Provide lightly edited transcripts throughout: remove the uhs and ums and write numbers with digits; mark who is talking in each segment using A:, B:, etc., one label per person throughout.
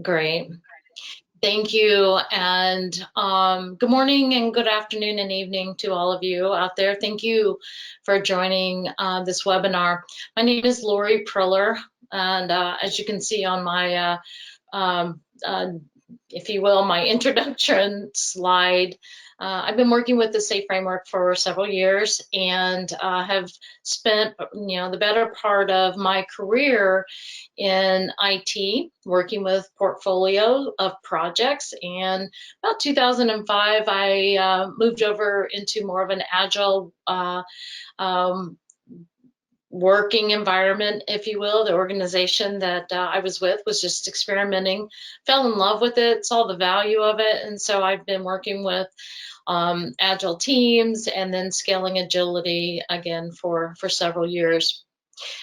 A: Great. Thank you. And good morning and good afternoon and evening to all of you out there. Thank you for joining this webinar. My name is Lori Priller, and as you can see on my, um, uh, if you will, my introduction slide, I've been working with the SAFE framework for several years and have spent, the better part of my career in IT, working with portfolio of projects. And about 2005, I moved over into more of an agile um, working environment, if you will. The organization that I was with was just experimenting, fell in love with it, saw the value of it. And so I've been working with agile teams and then scaling agility again for several years.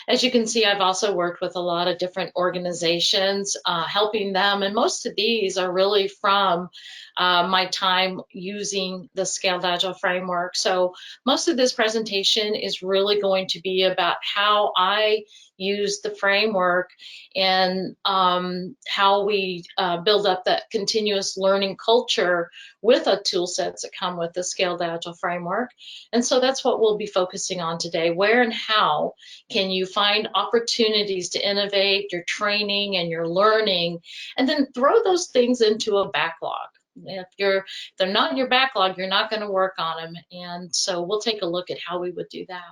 A: As you can see, I've also worked with a lot of different organizations, helping them, and most of these are really from my time using the Scaled Agile framework. So most of this presentation is really going to be about how I use the framework and how we build up that continuous learning culture with a tool sets that come with the Scaled Agile framework. And so that's what we'll be focusing on today. Where and how can you find opportunities to innovate your training and your learning, and then throw those things into a backlog? If they're not in your backlog, you're not going to work on them. And so we'll take a look at how we would do that.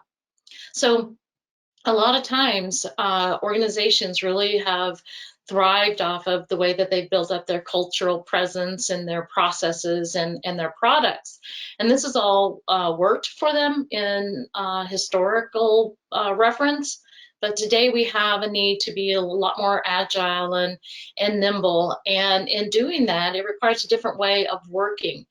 A: So a lot of times organizations really have thrived off of the way that they've built up their cultural presence and their processes and their products. And this has all worked for them in historical reference. But today we have a need to be a lot more agile and nimble. And in doing that, it requires a different way of working,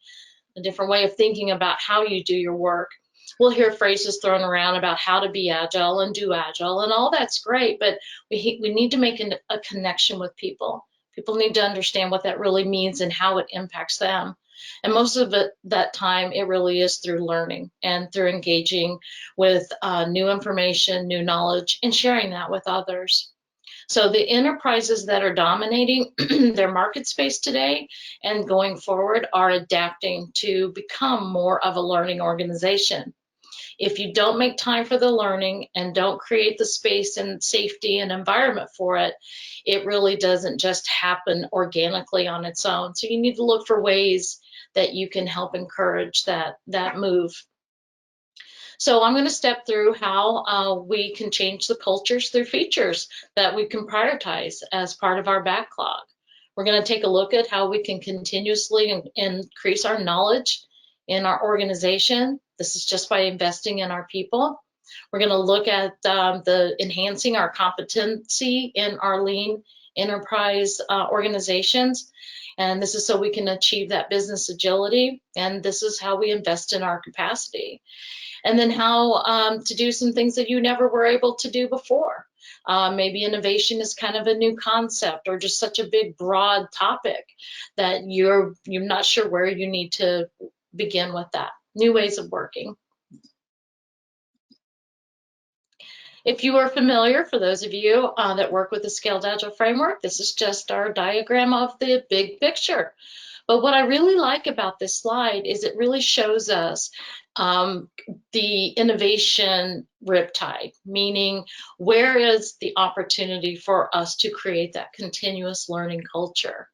A: a different way of thinking about how you do your work. We'll hear phrases thrown around about how to be agile and do agile, and all that's great, but we need to make a connection with people. People need to understand what that really means and how it impacts them. And most of that time, it really is through learning and through engaging with new information, new knowledge, and sharing that with others. So the enterprises that are dominating their market space today and going forward are adapting to become more of a learning organization. If you don't make time for the learning and don't create the space and safety and environment for it, it really doesn't just happen organically on its own. So you need to look for ways that you can help encourage that move. So I'm going to step through how we can change the cultures through features that we can prioritize as part of our backlog. We're going to take a look at how we can continuously increase our knowledge in our organization. This is just by investing in our people. We're going to look at the enhancing our competency in our lean enterprise organizations. And this is so we can achieve that business agility. And this is how we invest in our capacity. And then how to do some things that you never were able to do before. Maybe innovation is kind of a new concept or just such a big, broad topic that you're not sure where you need to begin with that. New ways of working. If you are familiar, for those of you that work with the Scaled Agile framework, this is just our diagram of the big picture. But what I really like about this slide is it really shows us the innovation riptide, meaning where is the opportunity for us to create that continuous learning culture.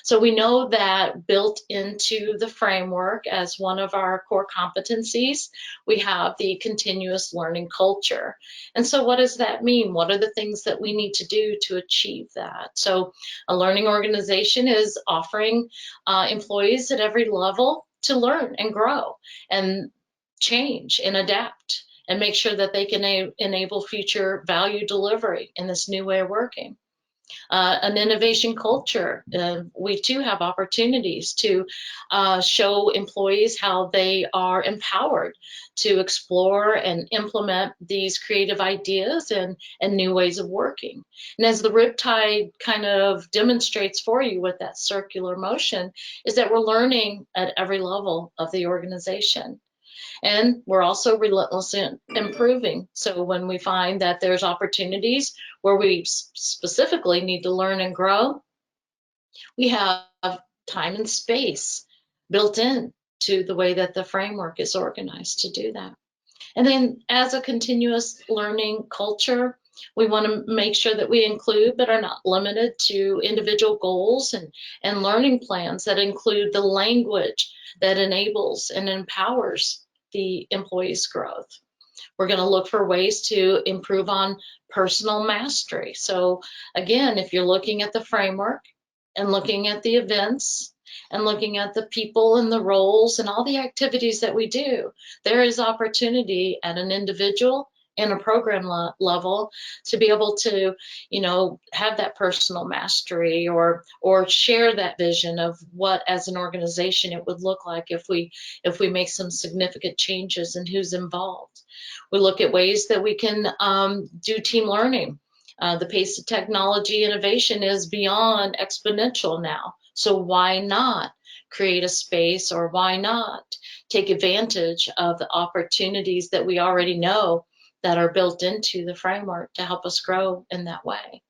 A: So we know that built into the framework as one of our core competencies, we have the continuous learning culture. And so what does that mean? What are the things that we need to do to achieve that? So a learning organization is offering employees at every level to learn and grow and change and adapt and make sure that they can enable future value delivery in this new way of working. An innovation culture, we too have opportunities to show employees how they are empowered to explore and implement these creative ideas and new ways of working. And as the riptide kind of demonstrates for you with that circular motion, is that we're learning at every level of the organization. And we're also relentlessly improving. So when we find that there's opportunities where we specifically need to learn and grow, We have time and space built in to the way that the framework is organized to do that. And then as a continuous learning culture, we want to make sure that we include but are not limited to individual goals and learning plans that include the language that enables and empowers the employees' growth. We're going to look for ways to improve on personal mastery. So again, if you're looking at the framework and looking at the events and looking at the people and the roles and all the activities that we do, there is opportunity at an individual and a program level to be able to, have that personal mastery or share that vision of what as an organization it would look like if we make some significant changes and who's involved. We look at ways that we can do team learning. The pace of technology innovation is beyond exponential now. So why not create a space, or why not take advantage of the opportunities that we already know that are built into the framework to help us grow in that way?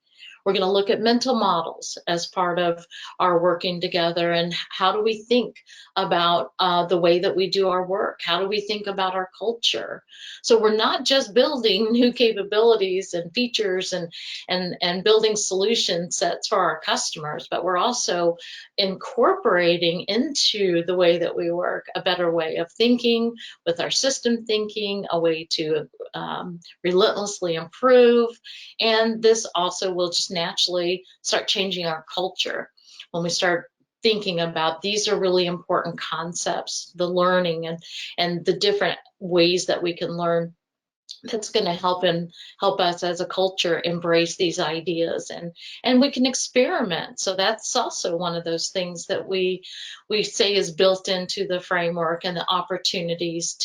A: We're going to look at mental models as part of our working together, and how do we think about the way that we do our work? How do we think about our culture? So we're not just building new capabilities and features and building solution sets for our customers, but we're also incorporating into the way that we work a better way of thinking with our system thinking, a way to relentlessly improve. And this also will just naturally start changing our culture when we start thinking about these are really important concepts, the learning and the different ways that we can learn. That's going to help us as a culture embrace these ideas, and we can experiment. So that's also one of those things that we say is built into the framework, and the opportunities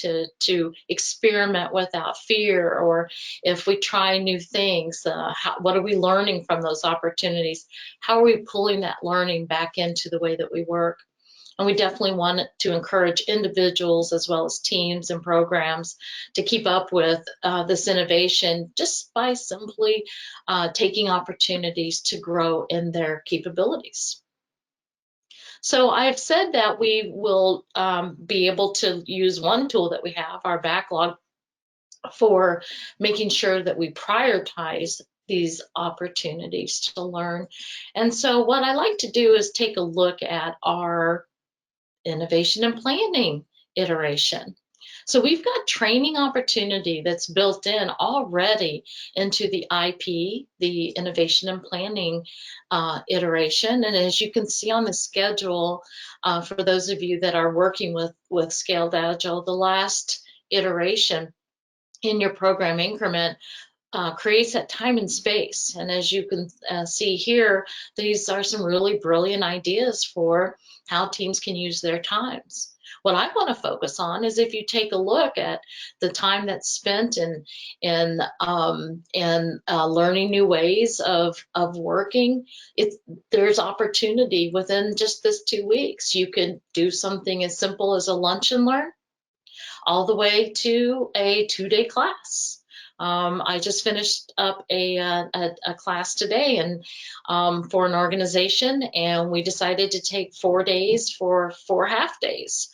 A: to experiment without fear, or if we try new things, what are we learning from those opportunities? How are we pulling that learning back into the way that we work? And we definitely want to encourage individuals as well as teams and programs to keep up with this innovation just by simply taking opportunities to grow in their capabilities. So I've said that we will be able to use one tool that we have, our backlog, for making sure that we prioritize these opportunities to learn. And so what I like to do is take a look at our innovation and planning iteration. So we've got training opportunity that's built in already into the IP, the innovation and planning iteration. And as you can see on the schedule, for those of you that are working with Scaled Agile, the last iteration in your program increment creates that time and space. And as you can see here, these are some really brilliant ideas for how teams can use their times. What I want to focus on is if you take a look at the time that's spent in learning new ways of working, there's opportunity within just this 2 weeks. You can do something as simple as a lunch and learn, all the way to a 2-day class. I just finished up a class today and for an organization, and we decided to take 4 days for 4 half days.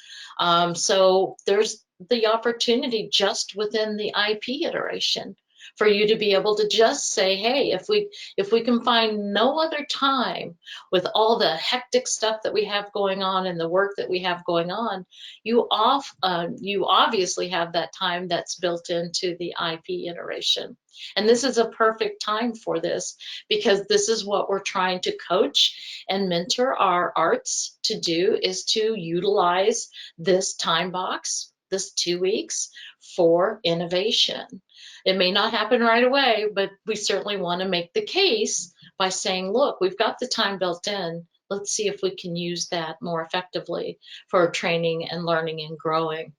A: So there's the opportunity just within the IP iteration for you to be able to just say, hey, if we can find no other time with all the hectic stuff that we have going on and the work that we have going on, you obviously have that time that's built into the IP iteration. And this is a perfect time for this, because this is what we're trying to coach and mentor our arts to do, is to utilize this time box, this 2 weeks, for innovation. It may not happen right away, but we certainly want to make the case by saying, look, we've got the time built in. Let's see if we can use that more effectively for training and learning and growing.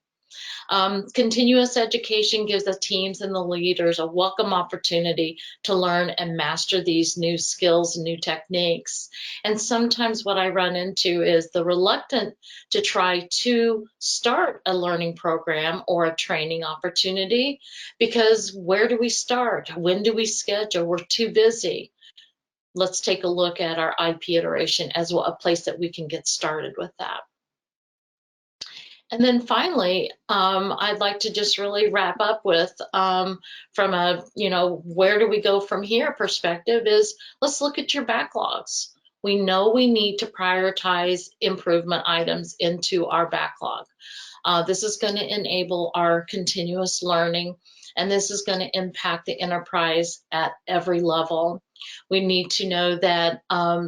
A: Continuous education gives the teams and the leaders a welcome opportunity to learn and master these new skills and new techniques. And sometimes what I run into is the reluctant to try to start a learning program or a training opportunity, because where do we start? When do we schedule? We're too busy. let's take a look at our IP iteration as well, a place that we can get started with that. And then finally, I'd like to just really wrap up with, from a, where do we go from here perspective is, let's look at your backlogs. We know we need to prioritize improvement items into our backlog. This is going to enable our continuous learning, and this is going to impact the enterprise at every level. We need to know that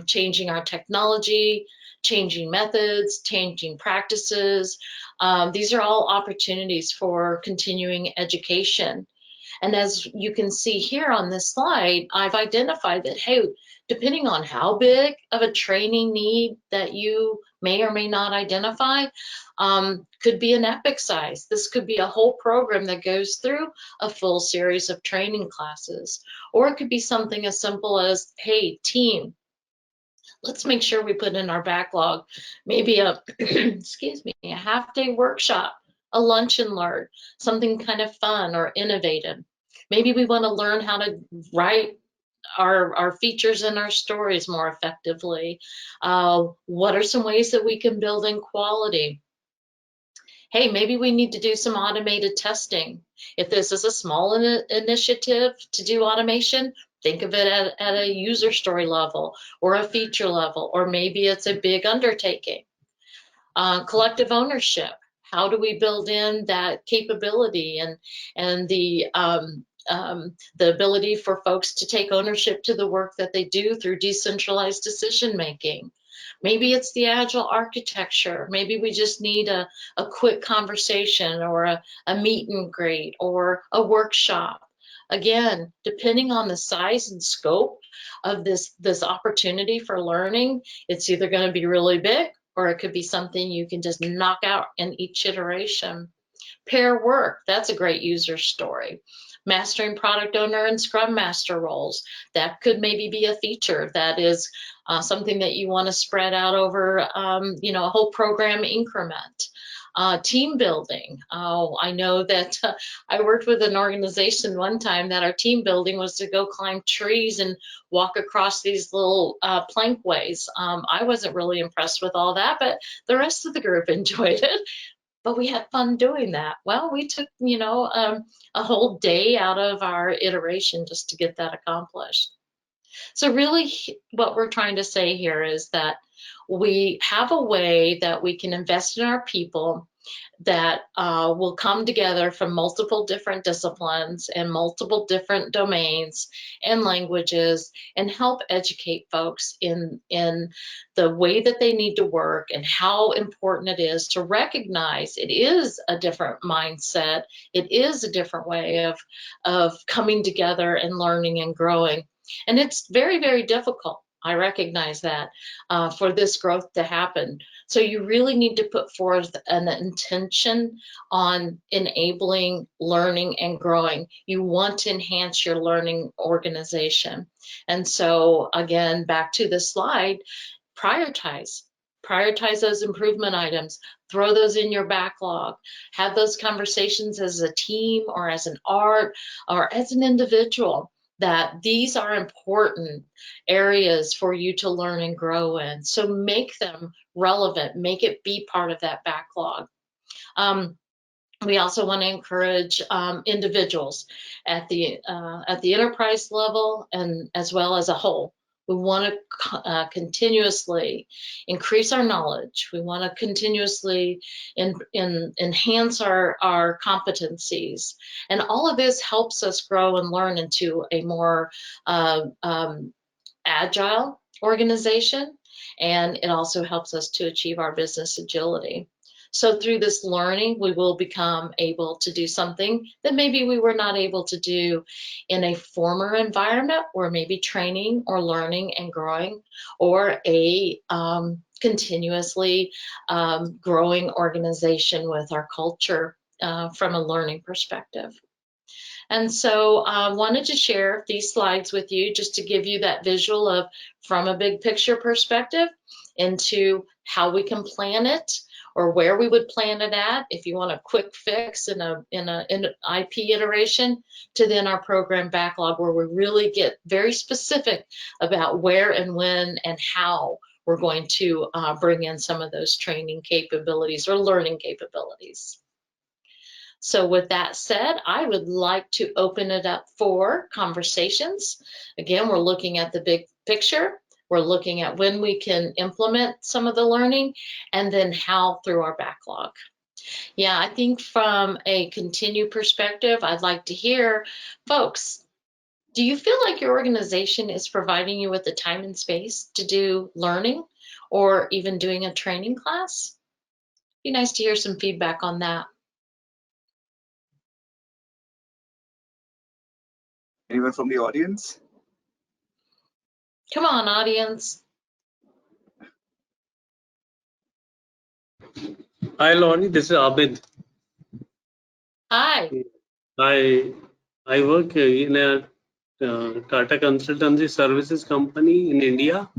A: changing our technology, changing methods, changing practices, these are all opportunities for continuing education. And as you can see here on this slide, I've identified that, hey, depending on how big of a training need that you may or may not identify, could be an epic size. This could be a whole program that goes through a full series of training classes. Or it could be something as simple as, hey, team, let's make sure we put in our backlog maybe a, excuse me, a half-day workshop, a lunch and learn, something kind of fun or innovative. Maybe we want to learn how to write our features and our stories more effectively. What are some ways that we can build in quality? Hey, maybe we need to do some automated testing. If this is a small initiative to do automation, think of it at a user story level or a feature level, or maybe it's a big undertaking. Collective ownership. How do we build in that capability and the ability for folks to take ownership to the work that they do through decentralized decision making? Maybe it's the agile architecture. Maybe we just need a quick conversation or a meet and greet or a workshop. Again, depending on the size and scope of this opportunity for learning, it's either going to be really big or it could be something you can just knock out in each iteration. Pair work, that's a great user story. Mastering product owner and scrum master roles, that could maybe be a feature that is something that you want to spread out over a whole program increment. Team building. Oh, I know that I worked with an organization one time that our team building was to go climb trees and walk across these little plankways. I wasn't really impressed with all that, but the rest of the group enjoyed it. But we had fun doing that. Well, we took, a whole day out of our iteration just to get that accomplished. So really what we're trying to say here is that we have a way that we can invest in our people that will come together from multiple different disciplines and multiple different domains and languages and help educate folks in the way that they need to work and how important it is to recognize it is a different mindset. It is a different way of coming together and learning and growing. And it's very, very difficult. I recognize that for this growth to happen. So you really need to put forth an intention on enabling learning and growing. You want to enhance your learning organization. And so again, back to the slide, prioritize. Prioritize those improvement items, throw those in your backlog, have those conversations as a team or as an art or as an individual, that these are important areas for you to learn and grow in. So make them relevant, make it be part of that backlog. We also want to encourage individuals at the enterprise level and as well as a whole. We want to continuously increase our knowledge. We want to continuously enhance our competencies. And all of this helps us grow and learn into a more agile organization. And it also helps us to achieve our business agility. So through this learning, we will become able to do something that maybe we were not able to do in a former environment, or maybe training or learning and growing, or a continuously growing organization with our culture from a learning perspective. And so I wanted to share these slides with you just to give you that visual of from a big picture perspective into how we can plan it, or where we would plan it at, if you want a quick fix in an IP iteration, to then our program backlog, where we really get very specific about where and when and how we're going to bring in some of those training capabilities or learning capabilities. So with that said, I would like to open it up for conversations. Again, we're looking at the big picture. We're looking at when we can implement some of the learning, and then how through our backlog. Yeah, I think from a continue perspective, I'd like to hear, folks, do you feel like your organization is providing you with the time and space to do learning or even doing a training class? Be nice to hear some feedback on that.
B: Anyone from the audience?
A: Come on, audience.
C: Hi, Lonnie. This is Abid.
A: Hi.
C: I work in a Tata Consultancy Services company in India.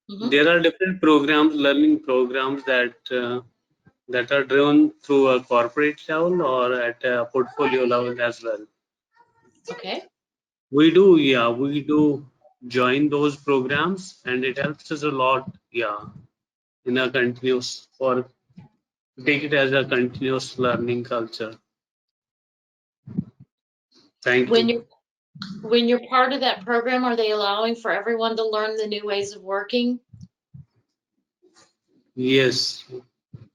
C: There are different programs, learning programs that are driven through a corporate level or at a portfolio level as well.
A: Okay.
C: We do join those programs, and it helps us a lot. In a continuous, or take it as a continuous learning culture. Thank you.
A: When you're part of that program, are they allowing for everyone to learn the new ways of working?
C: Yes,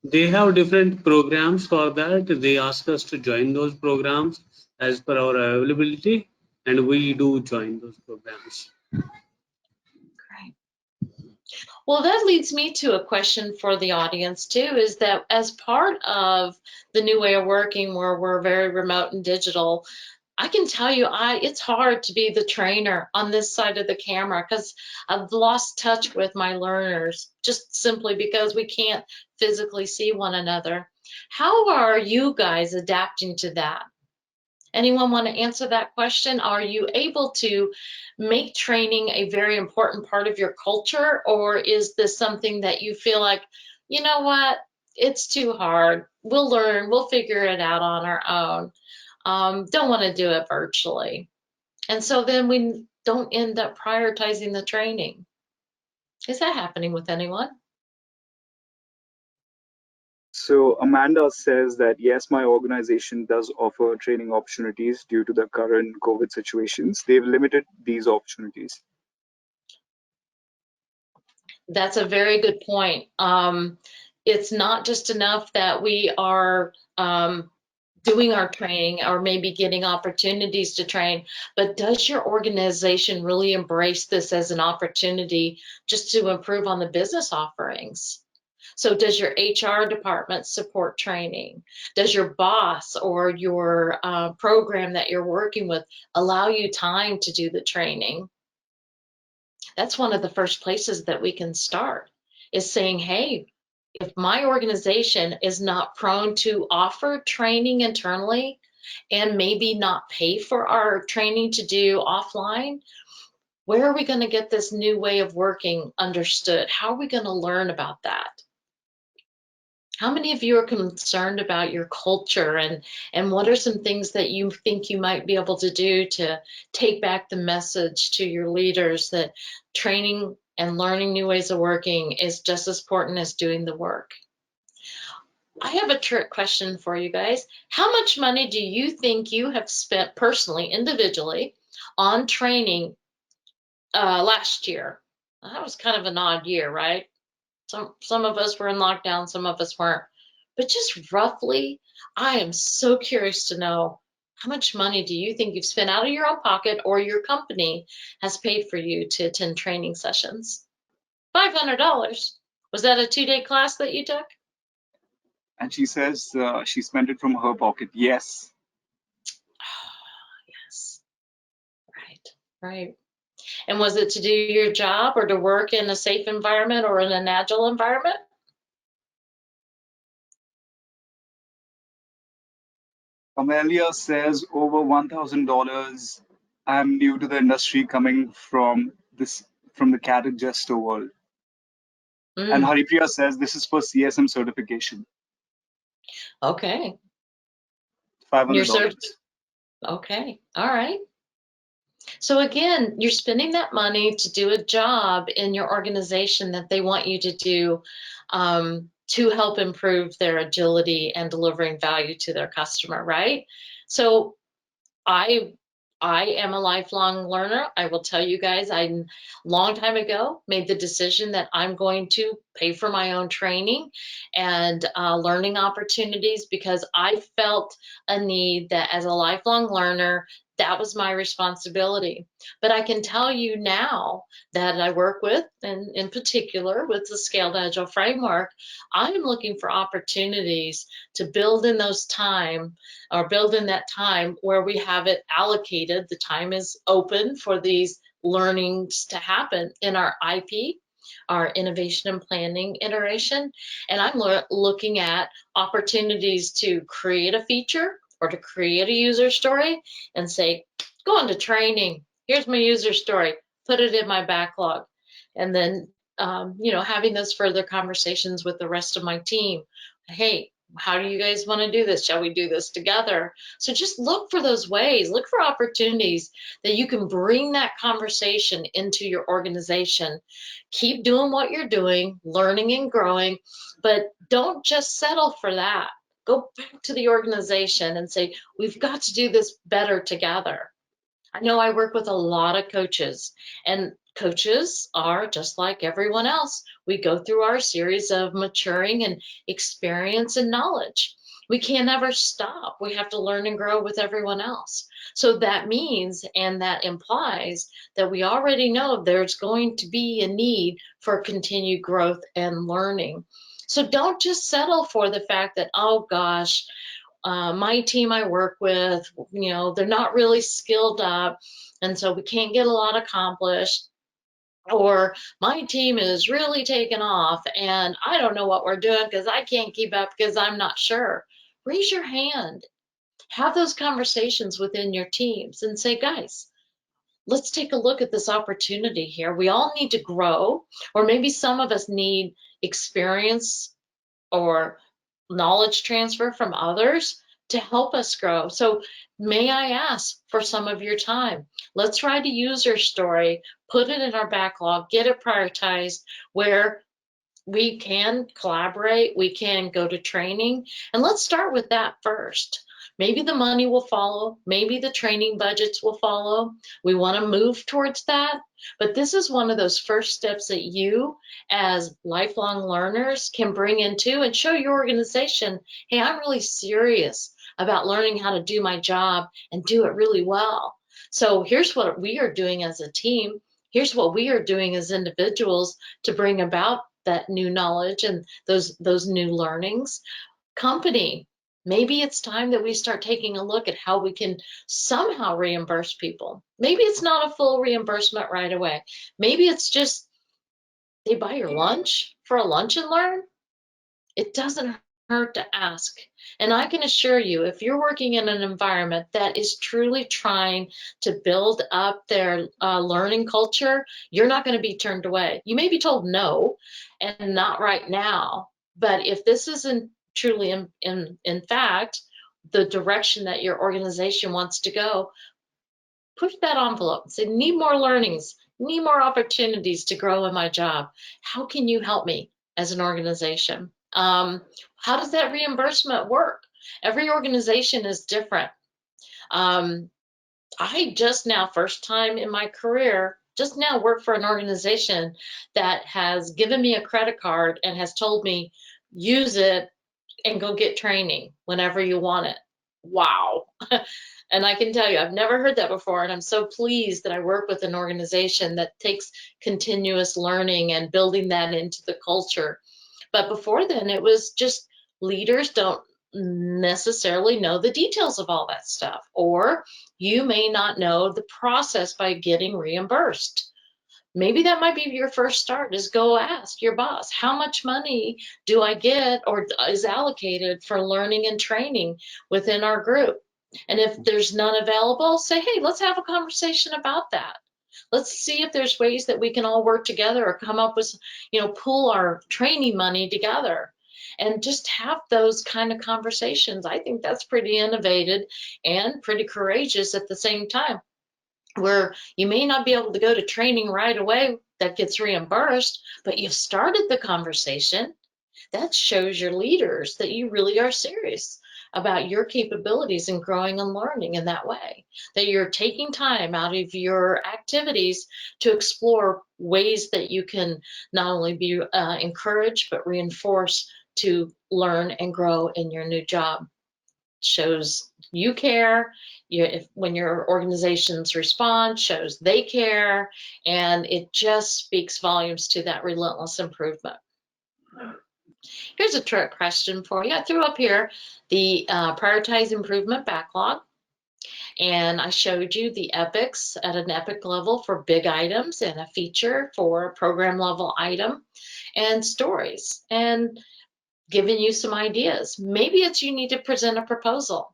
C: they have different programs for that. They ask us to join those programs as per our availability, and we do join those programs.
A: Great. Well, that leads me to a question for the audience too, is that as part of the new way of working, where we're very remote and digital, I can tell you, it's hard to be the trainer on this side of the camera, because I've lost touch with my learners just simply because we can't physically see one another. How are you guys adapting to that? Anyone want to answer that question? Are you able to make training a very important part of your culture, or is this something that you feel like, you know what, it's too hard, we'll learn, we'll figure it out on our own? Don't want to do it virtually. And so then we don't end up prioritizing the training. Is that happening with anyone?
B: So Amanda says that, yes, my organization does offer training opportunities due to the current COVID situations. They've limited these opportunities.
A: That's a very good point. It's not just enough that we are doing our training or maybe getting opportunities to train, but does your organization really embrace this as an opportunity just to improve on the business offerings? So does your HR department support training? Does your boss or your program that you're working with allow you time to do the training? That's one of the first places that we can start, is saying, hey, if my organization is not prone to offer training internally and maybe not pay for our training to do offline, where are we going to get this new way of working understood? How are we going to learn about that? How many of you are concerned about your culture, and what are some things that you think you might be able to do to take back the message to your leaders that training and learning new ways of working is just as important as doing the work? I have a trick question for you guys. How much money do you think you have spent personally, individually, on training last year? Well, that was kind of an odd year, right? Some of us were in lockdown, some of us weren't. But just roughly, I am so curious to know, how much money do you think you've spent out of your own pocket or your company has paid for you to attend training sessions? $500. Was that a 2-day class that you took?
B: And she says she spent it from her pocket. Yes.
A: Yes. Right. And was it to do your job or to work in a safe environment or in an agile environment?
B: Amelia says over $1,000. I'm new to the industry, coming from the cat and gesture world. And Haripriya says this is for CSM certification.
A: Okay.
B: $500.
A: Okay. All right. So again, you're spending that money to do a job in your organization that they want you to do to help improve their agility and delivering value to their customer, right? So I am a lifelong learner. I will tell you guys, I long time ago made the decision that I'm going to pay for my own training and learning opportunities because I felt a need that as a lifelong learner, that was my responsibility. But I can tell you now that I work with, and in particular with the Scaled Agile framework, I'm looking for opportunities to build in those time or build in that time where we have it allocated. The time is open for these learnings to happen in our IP, our innovation and planning iteration. And I'm looking at opportunities to create a feature or to create a user story and say, go on to training. Here's my user story. Put it in my backlog. And then, having those further conversations with the rest of my team. Hey, how do you guys want to do this? Shall we do this together? So just look for those ways, look for opportunities that you can bring that conversation into your organization. Keep doing what you're doing, learning and growing, but don't just settle for that. Go back to the organization and say, we've got to do this better together. I know I work with a lot of coaches, and coaches are just like everyone else. We go through our series of maturing and experience and knowledge. We can't ever stop. We have to learn and grow with everyone else. So that means, and that implies, that we already know there's going to be a need for continued growth and learning. So don't just settle for the fact that, oh gosh, my team I work with, they're not really skilled up, and so we can't get a lot accomplished. Or my team is really taken off, and I don't know what we're doing because I can't keep up because I'm not sure. Raise your hand. Have those conversations within your teams and say, guys, let's take a look at this opportunity here. We all need to grow, or maybe some of us need experience or knowledge transfer from others to help us grow. So may I ask for some of your time? Let's write a user story, put it in our backlog, get it prioritized where we can collaborate, we can go to training, and let's start with that first. Maybe the money will follow, maybe the training budgets will follow. We want to move towards that, but this is one of those first steps that you as lifelong learners can bring into and show your organization, hey, I'm really serious about learning how to do my job and do it really well. So here's what we are doing as a team. Here's what we are doing as individuals to bring about that new knowledge and those new learnings. Company, maybe it's time that we start taking a look at how we can somehow reimburse people. Maybe it's not a full reimbursement right away. Maybe it's just they buy your lunch for a lunch and learn. It doesn't hurt to ask. And I can assure you, if you're working in an environment that is truly trying to build up their learning culture, you're not going to be turned away. You may be told no, and not right now. But if this isn't truly, in fact, the direction that your organization wants to go, push that envelope and say, need more learnings, need more opportunities to grow in my job. How can you help me as an organization? How does that reimbursement work? Every organization is different. I just now, first time in my career, just now work for an organization that has given me a credit card and has told me, use it and go get training whenever you want it. Wow. And I can tell you, I've never heard that before. And I'm so pleased that I work with an organization that takes continuous learning and building that into the culture. But before then, it was just leaders don't necessarily know the details of all that stuff, or you may not know the process by getting reimbursed. Maybe that might be your first start, is go ask your boss, how much money do I get or is allocated for learning and training within our group? And if there's none available, say, hey, let's have a conversation about that. Let's see if there's ways that we can all work together or come up with, pool our training money together. and just have those kind of conversations. I think that's pretty innovative and pretty courageous at the same time, where you may not be able to go to training right away that gets reimbursed, but you've started the conversation. That shows your leaders that you really are serious about your capabilities and growing and learning in that way, that you're taking time out of your activities to explore ways that you can not only be encouraged, but reinforced to learn and grow in your new job. Shows you care. When your organizations respond, shows they care, and it just speaks volumes to that relentless improvement. Here's a trick question for you. I threw up here the prioritize improvement backlog, and I showed you the epics at an epic level for big items and a feature for a program level item and stories, and giving you some ideas. Maybe it's you need to present a proposal.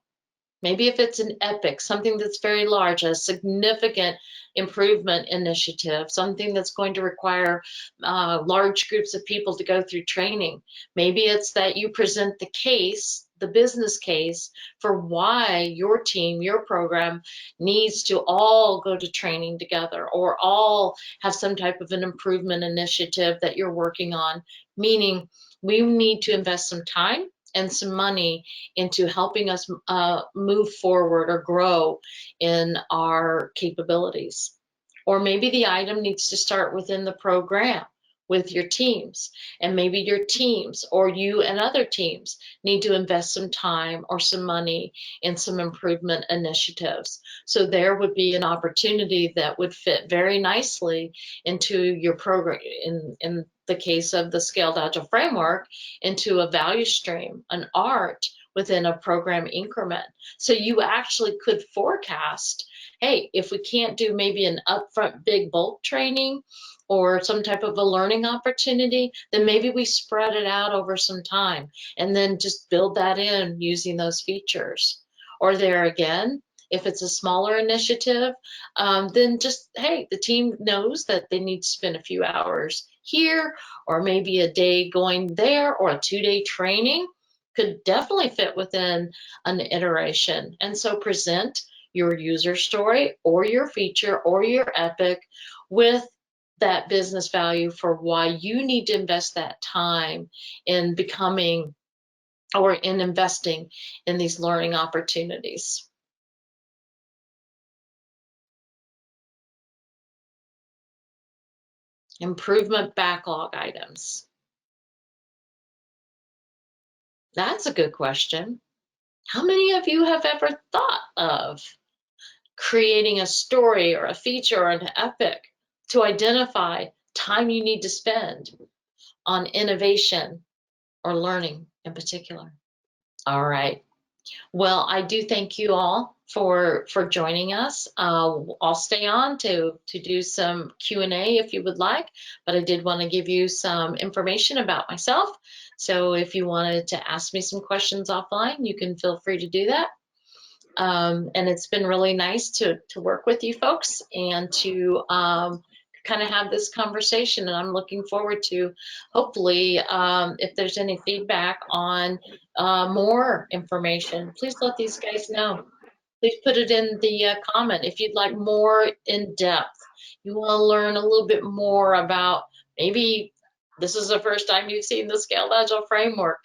A: Maybe if it's an epic, something that's very large, a significant improvement initiative, something that's going to require large groups of people to go through training. Maybe it's that you present the case, the business case for why your team, your program needs to all go to training together, or all have some type of an improvement initiative that you're working on, meaning we need to invest some time and some money into helping us move forward or grow in our capabilities. Or maybe the item needs to start within the program with your teams, and maybe your teams or you and other teams need to invest some time or some money in some improvement initiatives. So there would be an opportunity that would fit very nicely into your program, in the case of the Scaled Agile framework, into a value stream, an art within a program increment. So you actually could forecast, hey, if we can't do maybe an upfront big bulk training or some type of a learning opportunity, then maybe we spread it out over some time and then just build that in using those features. Or there again, if it's a smaller initiative, then just, hey, the team knows that they need to spend a few hours here, or maybe a day going there, or a 2-day training could definitely fit within an iteration. And so present your user story or your feature or your epic with that business value for why you need to invest that time in becoming or in investing in these learning opportunities. Improvement backlog items. That's a good question. How many of you have ever thought of creating a story or a feature or an epic to identify time you need to spend on innovation or learning in particular? All right. Well, I do thank you all for joining us. I'll stay on to do some Q&A if you would like, but I did want to give you some information about myself. So if you wanted to ask me some questions offline, you can feel free to do that. And it's been really nice to work with you folks and to kind of have this conversation. And I'm looking forward to, hopefully, if there's any feedback on more information, please let these guys know. Please put it in the comment if you'd like more in depth. You want to learn a little bit more about, maybe this is the first time you've seen the Scaled Agile framework.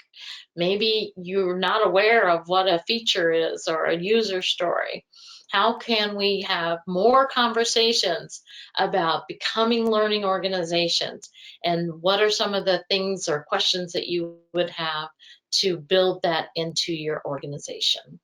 A: Maybe you're not aware of what a feature is or a user story. How can we have more conversations about becoming learning organizations? And what are some of the things or questions that you would have to build that into your organization?